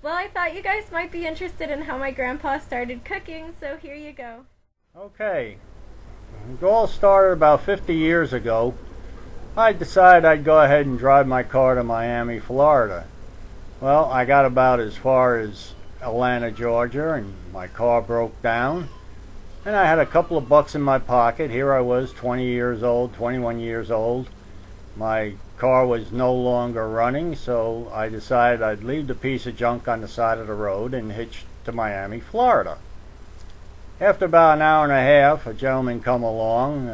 Well, I thought you guys might be interested in how my grandpa started cooking, so here you go. Okay, it all started about 50 years ago. I decided I'd go ahead and drive my car to Miami, Florida. Well, I got about as far as Atlanta, Georgia, and my car broke down. And I had a couple of bucks in my pocket. Here I was, 20 years old, 21 years old. My car was no longer running, so I decided I'd leave the piece of junk on the side of the road and hitch to Miami, Florida. After about an hour and a half, a gentleman come along,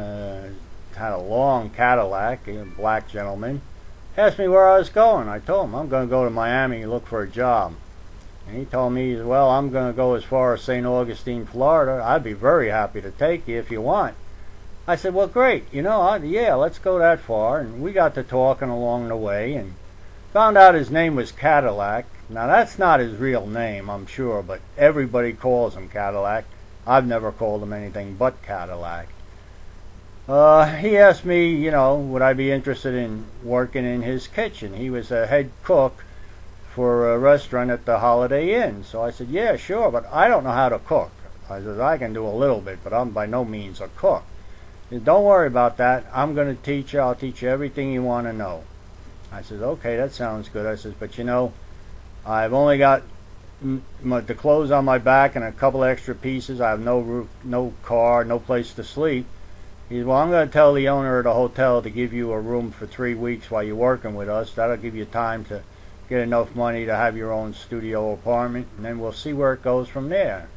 had a long Cadillac, a black gentleman, asked me where I was going. I told him I'm going to go to Miami and look for a job. And he told me, well, I'm going to go as far as St. Augustine, Florida. I'd be very happy to take you if you want. I said, well, great, yeah, let's go that far. And we got to talking along the way and found out his name was Cadillac. Now, that's not his real name, I'm sure, but everybody calls him Cadillac. I've never called him anything but Cadillac. He asked me, would I be interested in working in his kitchen. He was a head cook for a restaurant at the Holiday Inn. So I said, yeah, sure, but I don't know how to cook. I said, I can do a little bit, but I'm by no means a cook. He said, don't worry about that. I'm going to teach you. I'll teach you everything you want to know. I said, okay, that sounds good. I said, but I've only got the clothes on my back and a couple extra pieces. I have no roof, no car, no place to sleep. He said, well, I'm going to tell the owner of the hotel to give you a room for 3 weeks while you're working with us. That'll give you time to get enough money to have your own studio apartment, and then we'll see where it goes from there.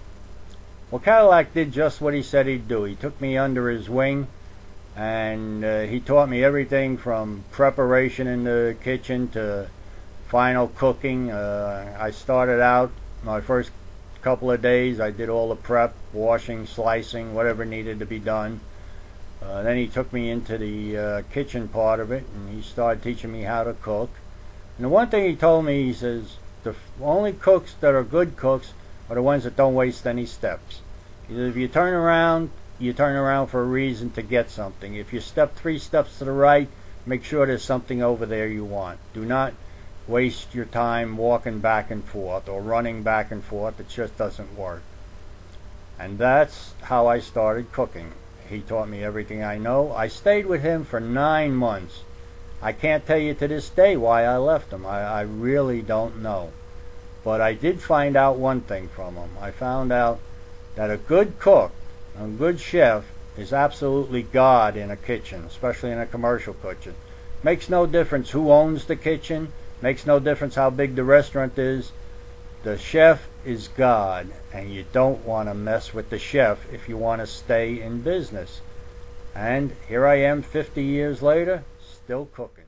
Well, Cadillac did just what he said he'd do. He took me under his wing, and he taught me everything from preparation in the kitchen to final cooking. I started out, my first couple of days, I did all the prep, washing, slicing, whatever needed to be done. Then he took me into the kitchen part of it, and he started teaching me how to cook. And the one thing he told me, he says, the only cooks that are good cooks are the ones that don't waste any steps. He says, if you turn around for a reason to get something. If you step 3 steps to the right, make sure there's something over there you want. Do not waste your time walking back and forth or running back and forth. It just doesn't work. And that's how I started cooking. He taught me everything I know. I stayed with him for 9 months. I can't tell you to this day why I left him. I really don't know. But I did find out one thing from him. I found out that a good cook, a good chef, is absolutely God in a kitchen, especially in a commercial kitchen. Makes no difference who owns the kitchen. Makes no difference how big the restaurant is. The chef is God, and you don't want to mess with the chef if you want to stay in business. And here I am 50 years later, still cooking.